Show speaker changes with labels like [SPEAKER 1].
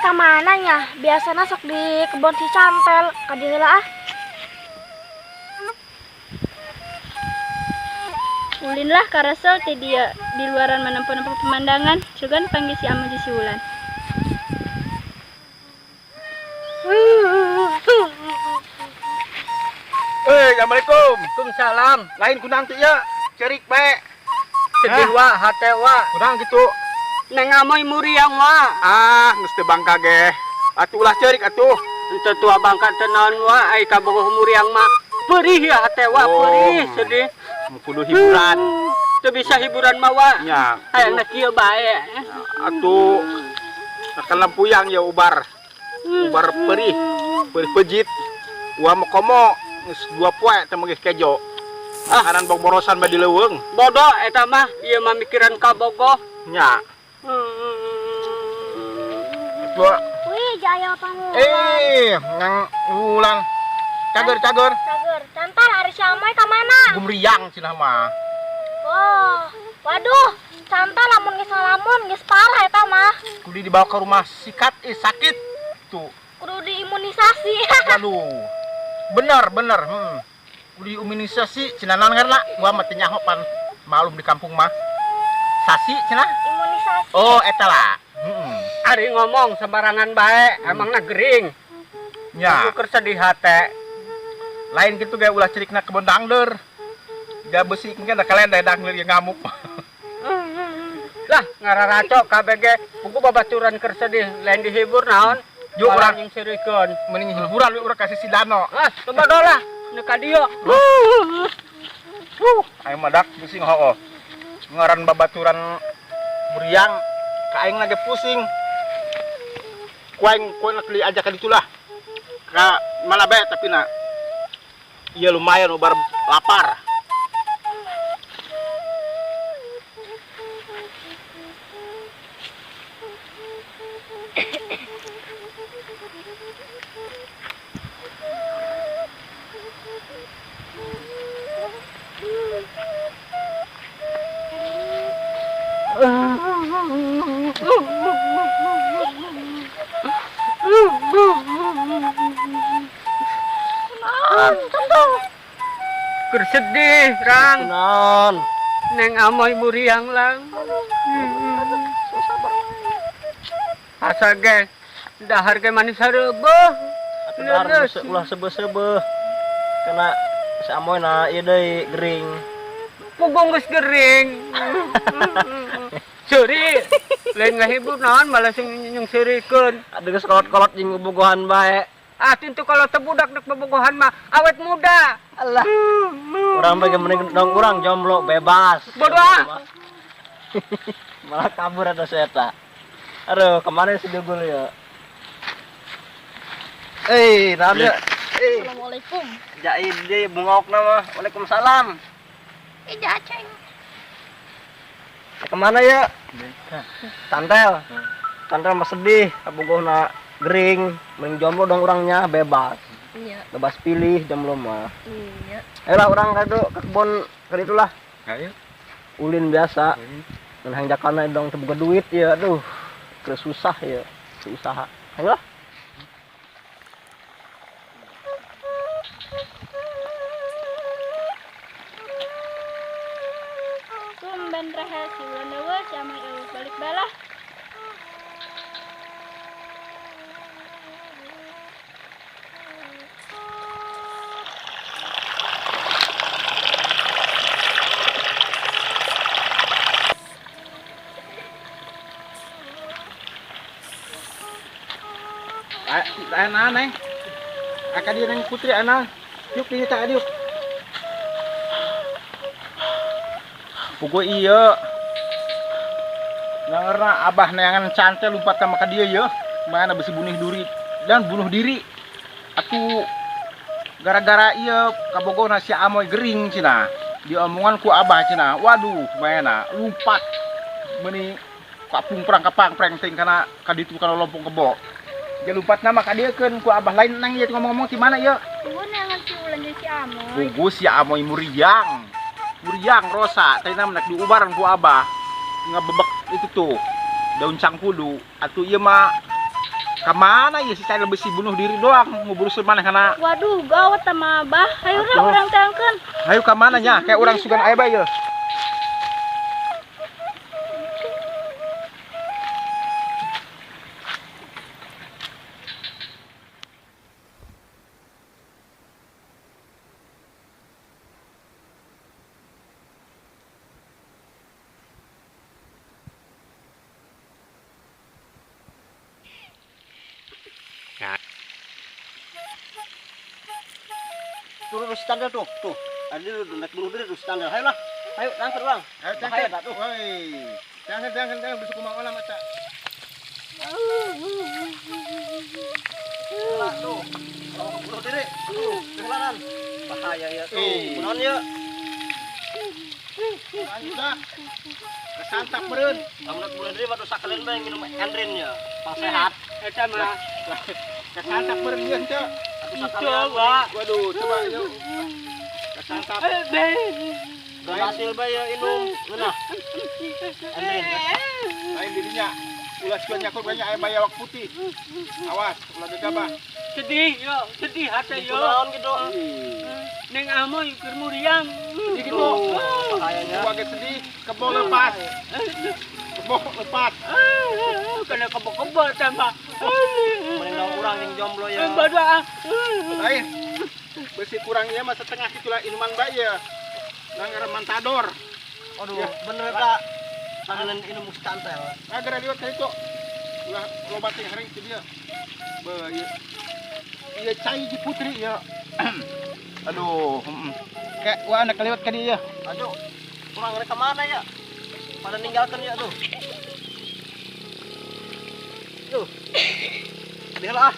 [SPEAKER 1] ka mananya? Biasana sok di kebon si Cantel. Kadiheula ah.
[SPEAKER 2] Ulin lah karasel ti dia di luaran menempuh-nempuh pemandangan. Sugan panggil si Amu si Ulan.
[SPEAKER 3] Assalamualaikum.
[SPEAKER 4] Waalaikumsalam.
[SPEAKER 3] Lain kunang teh ya. Cerik bae.
[SPEAKER 4] Sedih wa hate wa.
[SPEAKER 3] Kunang gitu.
[SPEAKER 4] Neng amoy muriang wa.
[SPEAKER 3] Ah, geus teu bangka ge. Atuh ulah cerik atuh.
[SPEAKER 4] Henteu tua bangka tenan wa ai kabogoh muriang mah. Perih ya hate wa, perih sedih.
[SPEAKER 3] Kudu hiburan.
[SPEAKER 4] Teu bisa hiburan mah wa.
[SPEAKER 3] Nya.
[SPEAKER 4] Hayangna kieu bae.
[SPEAKER 3] Atuh kalam puyang ya ubar. Ubar perih. Perih pejit. Wa mokomo geus 2 poe teh mah geus kejo. Aran borosan badi leuweung.
[SPEAKER 4] Bodoh eta mah, ieu mah mikiran kabogoh.
[SPEAKER 3] Nya. Tua.
[SPEAKER 1] Wih, jaya pangulan.
[SPEAKER 3] Nang ulang. Cager.
[SPEAKER 1] Cager. Cantel hari si Amoy ka mana?
[SPEAKER 3] Gumriang cenah mah.
[SPEAKER 1] Oh, waduh. Cantel lamun geus ngalamun geus parah eta mah.
[SPEAKER 3] Kudu dibawa ke rumah sikat sakit. Tuh.
[SPEAKER 1] Kudu diimunisasi.
[SPEAKER 3] Waduh. Bener. Kudu diimunisasi cenah karena gua mah teu nyaho pan malum di kampung mah. Sasi cenah?
[SPEAKER 1] Imunisasi.
[SPEAKER 3] Oh, eta lah.
[SPEAKER 4] Ari ngomong sembarangan bae, emangna gering.
[SPEAKER 3] Nya.
[SPEAKER 4] Aku sedih hate.
[SPEAKER 3] Lain gitu ge ulah cerikna kebon dangder. Da besi mungkin da kalenda dangder yang ngamuk.
[SPEAKER 4] Lah ngararaco KBG buku babaturan keur sedih lain dihibur naon.
[SPEAKER 3] Yuk urang
[SPEAKER 4] yang serikeun.
[SPEAKER 3] mending hiburan urang kasih si Dano.
[SPEAKER 4] Ah, coba dolah nu ka dieu.
[SPEAKER 3] Aing madak pusing hooh. Ngaran babaturan muriang ka aing lagi pusing. Kuaing nak li aja ka ditulah. Ka malabe tapi na iya lumayan ubar lapar.
[SPEAKER 4] Keur sedih, Rang.
[SPEAKER 3] Non.
[SPEAKER 4] Neng amoy muriang lang. Asa ge dahar ge manis hareubeung.
[SPEAKER 5] Dahar ulah sebe-sebe. Karena si Amoy na ieu deui gering.
[SPEAKER 4] Pugong geus gering. Seuri, lain ngahibur naon malah sing nyung serikeun.
[SPEAKER 5] Ada geus kolot-kolot jeung bogohan bae.
[SPEAKER 4] Ah, tentu kalau tebudak dek bobogohan mah awet muda.
[SPEAKER 5] Allah. Urang bage mending dong urang jomblo bebas.
[SPEAKER 4] Bodoh ah.
[SPEAKER 5] Malah kabur ada eta. Aduh, kemana si Dugul ya? Naon ya?
[SPEAKER 1] Assalamualaikum.
[SPEAKER 5] Jaid deui bungokna mah. Waalaikumsalam.
[SPEAKER 1] Jaceng.
[SPEAKER 5] Kemana ya? Tantel. Tantel mah sedih, abogohna gering, mending jomblo dong orangnya bebas.
[SPEAKER 1] Iya.
[SPEAKER 5] Bebas pilih jomblo mah.
[SPEAKER 1] Iya.
[SPEAKER 5] Ayolah orang kado ke kebon ke itulah.
[SPEAKER 3] Ayo.
[SPEAKER 5] Ulin biasa. Dan hang jakana dong teu boga duit ya. Aduh, terus susah ya. Usaha. Ayolah.
[SPEAKER 2] Tumben raha si Ulan dewe si Amoy eueuh balik balah.
[SPEAKER 3] Ana neng. Aka dia neng putri ana. Yuk dia tak adiuk. Pugo iya. Ngarana abah neangan Cantel lumpat ka maka dia ya. Mana besi bunuh diri dan bunuh diri. Atuh gara-gara iya kabogona si Amoy gering cenah. Diomongan ku abah cenah. Waduh, mana lumpat meuni kapung perang ting kana kaditu kana lompong kebo. Dia lumpat nama ka diekeun ku abah lain nang ieu ngomong-ngomong di mana ieu?
[SPEAKER 2] Tunggu nangan si Ulan jeung si Amoy.
[SPEAKER 3] Gugus si Amoy muriang. Muriang rosa, tadi nama nak diubaran ku abah. Ngebebek itu tuh daun cangkudu. Atuh ieu mah Kemana ya si saya lebih si bunuh diri doang, mau berusul mana kana?
[SPEAKER 2] Waduh, gawat sama Abah. Ayo orang tangkan.
[SPEAKER 3] Ayo kemana nya? Kayak orang sugan ayah ya.
[SPEAKER 5] Turun standar tuh. Ada dulu naik bunuh diri tuh standar. Ayo lah. Ayo angkat bang.
[SPEAKER 3] Ayo
[SPEAKER 5] Bahaya
[SPEAKER 3] cangkir.
[SPEAKER 5] tak tuh.
[SPEAKER 3] Woi. Jangan bisa kumang olah macam.
[SPEAKER 5] Lah tuh. Kalau bunuh diri. Tuh, kelanan. Bahaya ya tuh.
[SPEAKER 3] Eh.
[SPEAKER 5] Bunuhan ya.
[SPEAKER 3] Lanjut dah. Kesantap meren.
[SPEAKER 5] Kamu nak bunuh diri waktu sakalen bang minum endrin ya. Pang sehat.
[SPEAKER 4] Eta mah
[SPEAKER 3] Kesantap meren ya, Cak.
[SPEAKER 4] coba.
[SPEAKER 3] Waduh, coba yuk. Kesantap.
[SPEAKER 5] Berhasil bayar inum. Mana? Endrin.
[SPEAKER 3] Lain dirinya. Ulah suan nyakut banyak ayam bayawak putih. Awas, ulah gegabah.
[SPEAKER 4] Sedih yo, sedih hati yo.
[SPEAKER 5] Kunaon gitu.
[SPEAKER 4] Neng amoy keur muriang.
[SPEAKER 3] Sedih gitu.
[SPEAKER 5] Bahayanya.
[SPEAKER 3] Gua agak sedih, kebo lepas. Kebo lepas.
[SPEAKER 4] Kena kebo-kebo tambah.
[SPEAKER 5] Mending dong orang yang jomblo ya.
[SPEAKER 4] Badak.
[SPEAKER 3] Lain. Besi kurangnya mah setengah itulah inuman bayi ya. Nang mantador.
[SPEAKER 5] Aduh,
[SPEAKER 3] Ya.
[SPEAKER 5] bener kak. Sakalen inum mustantel.
[SPEAKER 3] Agar liwat kali itu. Ulah lobat yang hari itu dia. Iya. Iya cai di putri ya. Aduh, kayak wah anak lewat kali ya.
[SPEAKER 5] Aduh, kurang mereka mana ya? Pada ninggalkan ya tuh. Tuh. Lihatlah.